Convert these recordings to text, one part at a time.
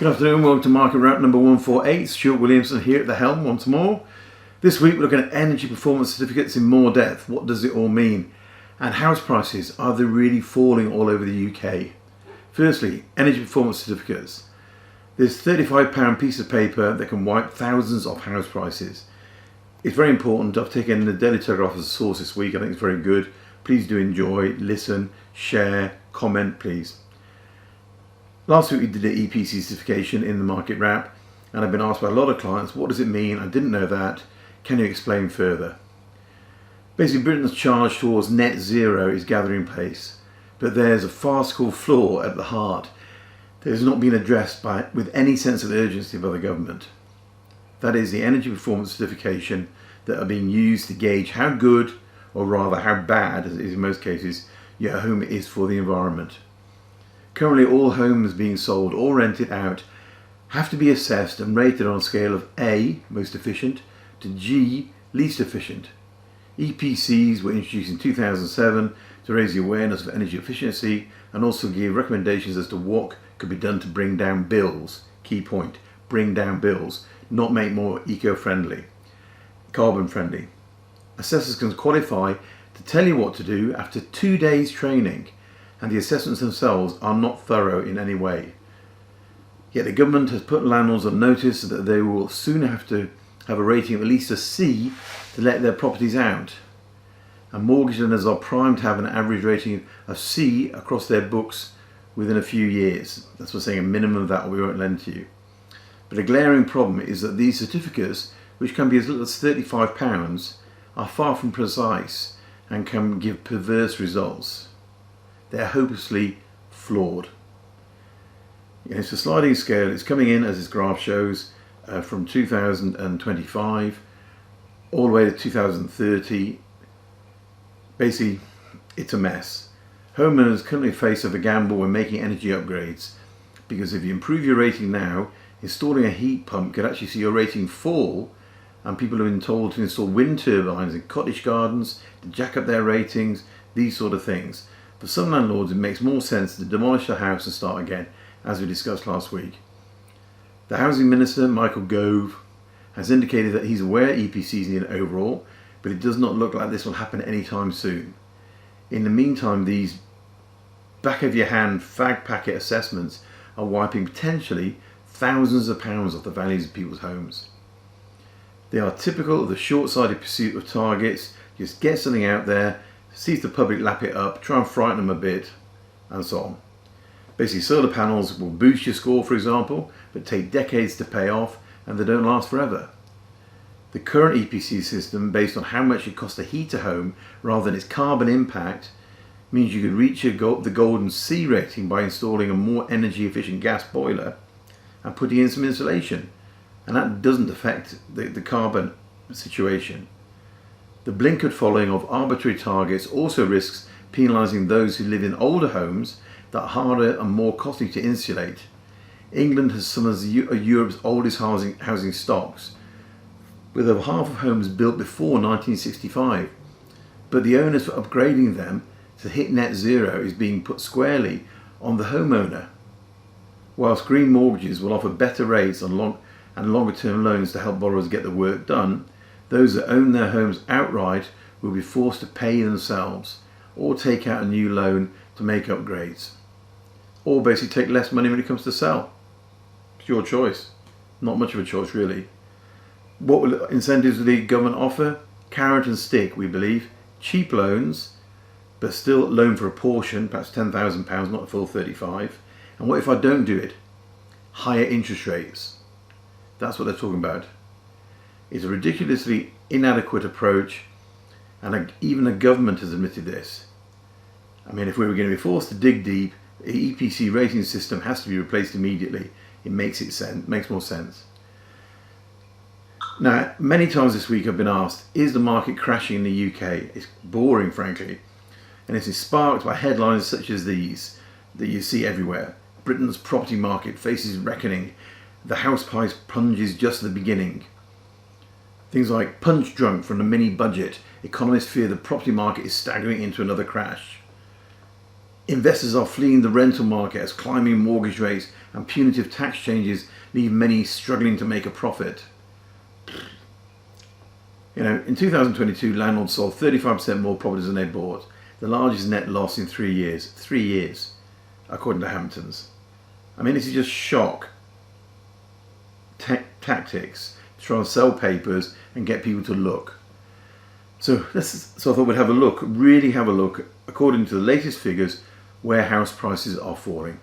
Good afternoon, welcome to Market Wrap number 148. Stuart Williamson here at the helm once more. This week we're looking at energy performance certificates in more depth. What does it all mean? And house prices, are they really falling all over the UK? Firstly, energy performance certificates. This £35 piece of paper that can wipe thousands of house prices. It's very important. I've taken the Daily Telegraph as a source this week. I think it's very good. Please do enjoy, listen, share, comment please. Last week we did the EPC certification in the Market Wrap, and I've been asked by a lot of clients, what does it mean? I didn't know that. Can you explain further? Basically, Britain's charge towards net zero is gathering pace, but there's a farcical flaw at the heart that has not been addressed with any sense of urgency by the government. That is the energy performance certification that are being used to gauge how good, or rather how bad, as it is in most cases, your home is for the environment. Currently, all homes being sold or rented out have to be assessed and rated on a scale of A, most efficient, to G, least efficient. EPCs were introduced in 2007 to raise the awareness of energy efficiency and also give recommendations as to what could be done to bring down bills. Key point, bring down bills, not make more eco-friendly, carbon-friendly. Assessors can qualify to tell you what to do after 2 days training, and the assessments themselves are not thorough in any way. Yet the government has put landlords on notice that they will soon have to have a rating of at least a C to let their properties out. And mortgage lenders are primed to have an average rating of C across their books within a few years. That's what saying a minimum of that, or we won't lend to you. But a glaring problem is that these certificates, which can be as little as £35, are far from precise and can give perverse results. They're hopelessly flawed. It's a sliding scale. It's coming in, as this graph shows, from 2025 all the way to 2030. Basically, it's a mess. Homeowners currently face a gamble when making energy upgrades, because if you improve your rating now, installing a heat pump could actually see your rating fall, and people have been told to install wind turbines in cottage gardens to jack up their ratings, these sort of things. For some landlords, it makes more sense to demolish the house and start again, as we discussed last week. The Housing Minister, Michael Gove, has indicated that he's aware EPCs need an overhaul, but it does not look like this will happen anytime soon. In the meantime, these back-of-your-hand fag packet assessments are wiping potentially thousands of pounds off the values of people's homes. They are typical of the short-sighted pursuit of targets. Just get something out there, see if the public lap it up, try and frighten them a bit, and so on. Basically, solar panels will boost your score, for example, but take decades to pay off, and they don't last forever. The current EPC system, based on how much it costs to heat a home rather than its carbon impact, means you could reach the golden C rating by installing a more energy efficient gas boiler and putting in some insulation, and that doesn't affect the carbon situation. The blinkered following of arbitrary targets also risks penalising those who live in older homes that are harder and more costly to insulate. England has some of Europe's oldest housing stocks, with over half of homes built before 1965, but the onus for upgrading them to hit net zero is being put squarely on the homeowner. Whilst green mortgages will offer better rates and longer term loans to help borrowers get the work done, those that own their homes outright will be forced to pay themselves or take out a new loan to make upgrades, or basically take less money when it comes to sell. It's your choice. Not much of a choice really. What incentives will the government offer? Carrot and stick, we believe. Cheap loans, but still loan for a portion, perhaps £10,000, not a full 35. And what if I don't do it? Higher interest rates. That's what they're talking about. It's a ridiculously inadequate approach, and even the government has admitted this. I mean, if we were going to be forced to dig deep, the EPC rating system has to be replaced immediately. It makes more sense. Now, many times this week I've been asked, is the market crashing in the UK? It's boring, frankly, and it's sparked by headlines such as these that you see everywhere. Britain's property market faces reckoning. The house price plunge is just the beginning. Things like punch drunk from the mini budget. Economists fear the property market is staggering into another crash. Investors are fleeing the rental market as climbing mortgage rates and punitive tax changes leave many struggling to make a profit. In 2022, landlords sold 35% more properties than they bought, the largest net loss in 3 years. 3 years, according to Hamptons. This is just shock tactics to try and sell papers and get people to look. So I thought we'd really have a look, according to the latest figures, where house prices are falling.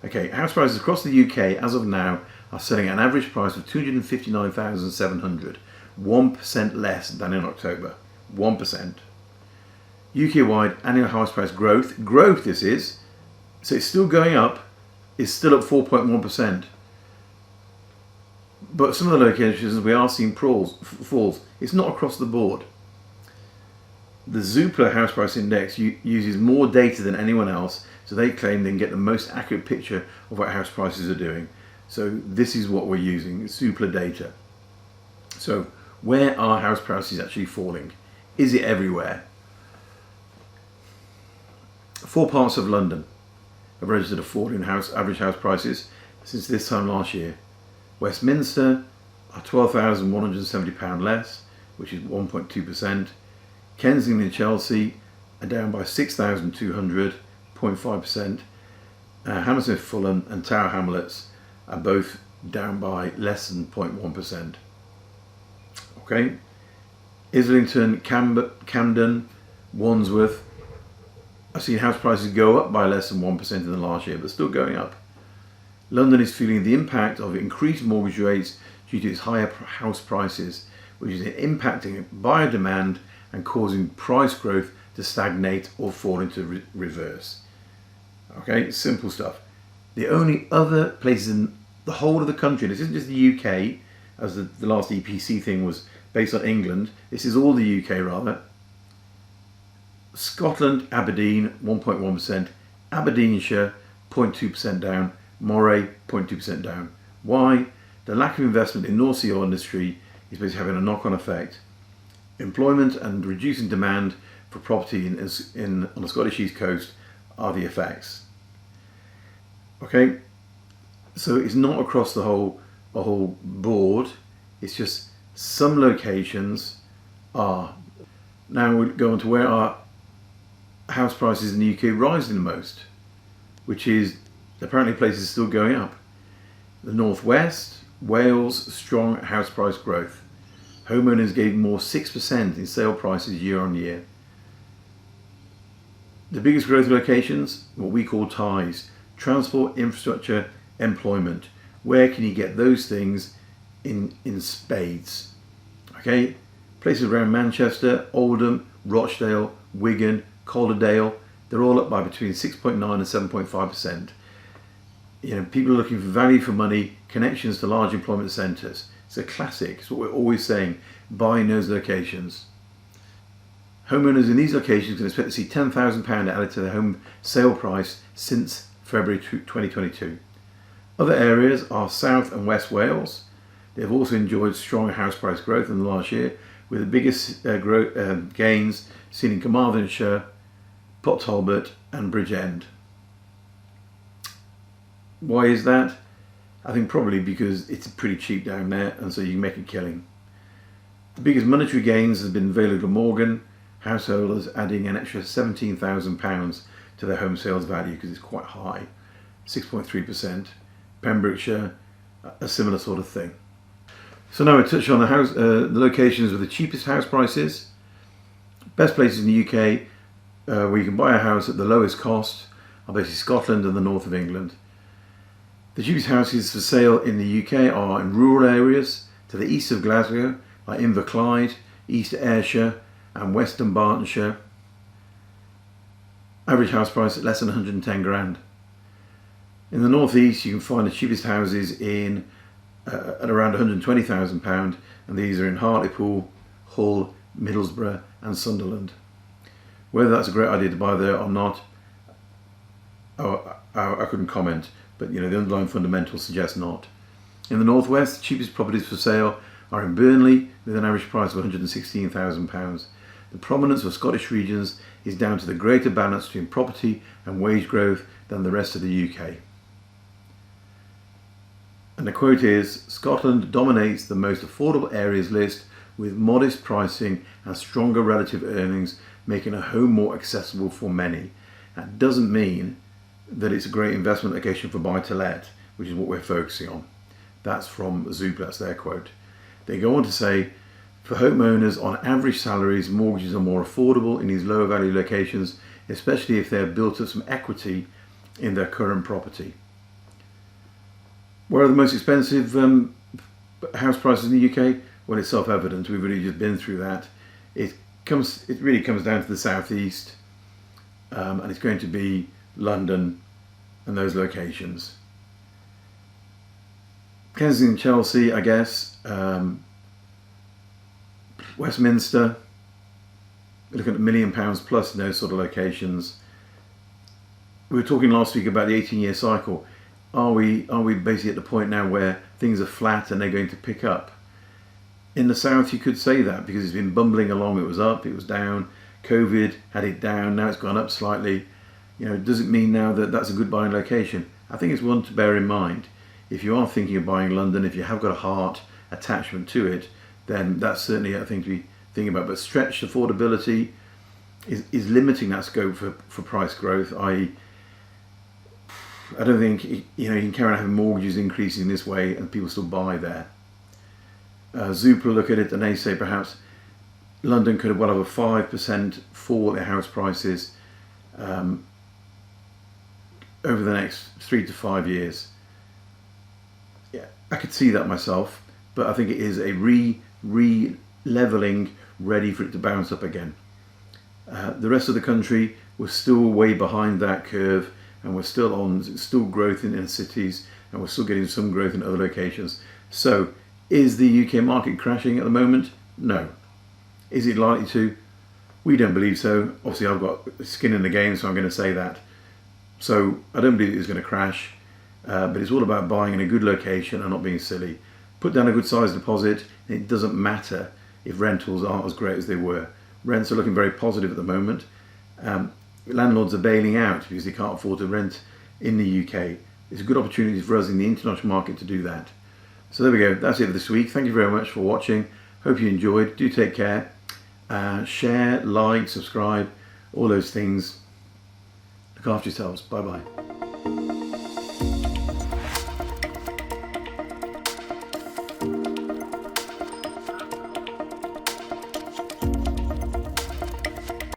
Okay, house prices across the UK as of now are selling at an average price of £259,700, 1% less than in October. 1%. UK-wide annual house price growth this is, so it's still going up, is still at 4.1%. But some of the locations we are seeing falls. It's not across the board. The Zoopla House Price Index uses more data than anyone else, so they claim they can get the most accurate picture of what house prices are doing. So this is what we're using, Zoopla data. So where are house prices actually falling? Is it everywhere? 4 parts of London have registered a fall in average house prices since this time last year. Westminster are £12,170 less, which is 1.2%. Kensington and Chelsea are down by 6,200, 0.5%. Hammersmith, Fulham and Tower Hamlets are both down by less than 0.1%. Okay, Islington, Camden, Wandsworth, I've seen house prices go up by less than 1% in the last year, but still going up. London is feeling the impact of increased mortgage rates due to its higher house prices, which is impacting buyer demand and causing price growth to stagnate or fall into reverse. Okay, simple stuff. The only other places in the whole of the country, this isn't just the UK, as the last EPC thing was based on England, this is all the UK rather. Scotland, Aberdeen, 1.1%, Aberdeenshire, 0.2% down, Moray, 0.2% down. Why? The lack of investment in North Sea oil industry is basically having a knock-on effect. Employment and reducing demand for property on the Scottish East Coast are the effects. Okay, so it's not across the whole board, it's just some locations are. Now we'll go on to where our house prices in the UK rising the most, which is apparently places still going up. The Northwest, Wales, strong house price growth. Homeowners gave more 6% in sale prices year on year. The biggest growth locations, what we call ties, transport, infrastructure, employment. Where can you get those things in spades? Okay, places around Manchester, Oldham, Rochdale, Wigan, Calderdale, they're all up by between 6.9 and 7.5%. People are looking for value for money, connections to large employment centres. It's a classic, it's what we're always saying, buy in those locations. Homeowners in these locations can expect to see £10,000 added to their home sale price since February 2022. Other areas are South and West Wales. They have also enjoyed strong house price growth in the last year, with the biggest gains seen in Carmarthenshire, Port Talbot and Bridgend. Why is that? I think probably because it's pretty cheap down there and so you can make a killing. The biggest monetary gains has been Vale of Glamorgan, householders adding an extra £17,000 to their home sales value because it's quite high, 6.3%. Pembrokeshire, a similar sort of thing. So now we touch on the locations with the cheapest house prices. Best places in the UK where you can buy a house at the lowest cost are basically Scotland and the north of England. The cheapest houses for sale in the UK are in rural areas to the east of Glasgow, like Inverclyde, East Ayrshire and West Dunbartonshire. Average house price at less than 110 grand. In the northeast you can find the cheapest houses at around £120,000 and these are in Hartlepool, Hull, Middlesbrough and Sunderland. Whether that's a great idea to buy there or not, I couldn't comment, but the underlying fundamentals suggest not. In the northwest, the cheapest properties for sale are in Burnley with an average price of £116,000. The prominence of Scottish regions is down to the greater balance between property and wage growth than the rest of the UK. And the quote is, Scotland dominates the most affordable areas list with modest pricing and stronger relative earnings, making a home more accessible for many. That doesn't mean that it's a great investment location for buy-to-let, which is what we're focusing on. That's from Zoopla, that's their quote. They go on to say, for homeowners on average salaries, mortgages are more affordable in these lower value locations, especially if they're built up some equity in their current property. Where are the most expensive house prices in the UK? Well, it's self-evident. We've really just been through that. It really comes down to the southeast, and it's going to be London and those locations. Kensington, Chelsea, I guess. Westminster. We're looking at £1 million plus in those sort of locations. We were talking last week about the 18-year cycle. Are we basically at the point now where things are flat and they're going to pick up? In the south, you could say that because it's been bumbling along. It was up, it was down. COVID had it down. Now it's gone up slightly. Does it mean now that that's a good buying location? I think it's one to bear in mind. If you are thinking of buying London, if you have got a heart attachment to it, then that's certainly a thing to be thinking about. But stretched affordability is limiting that scope for price growth. I don't think you can carry on having mortgages increasing this way and people still buy there. Zoopla look at it and they say perhaps London could have well over 5% fall in house prices over the next 3 to 5 years. Yeah, I could see that myself, but I think it is a re-leveling, ready for it to bounce up again. The rest of the country was still way behind that curve, and we're still growth in cities, and we're still getting some growth in other locations. So, is the UK market crashing at the moment? No. Is it likely to? We don't believe so. Obviously, I've got skin in the game, so I'm going to say that. So, I don't believe it's going to crash, but it's all about buying in a good location and not being silly. Put down a good size deposit, and it doesn't matter if rentals aren't as great as they were. Rents are looking very positive at the moment. Landlords are bailing out because they can't afford to rent in the UK. It's a good opportunity for us in the international market to do that. So there we go. That's it for this week. Thank you very much for watching. Hope you enjoyed. Do take care. Share, like, subscribe, all those things. Look after yourselves. Bye-bye.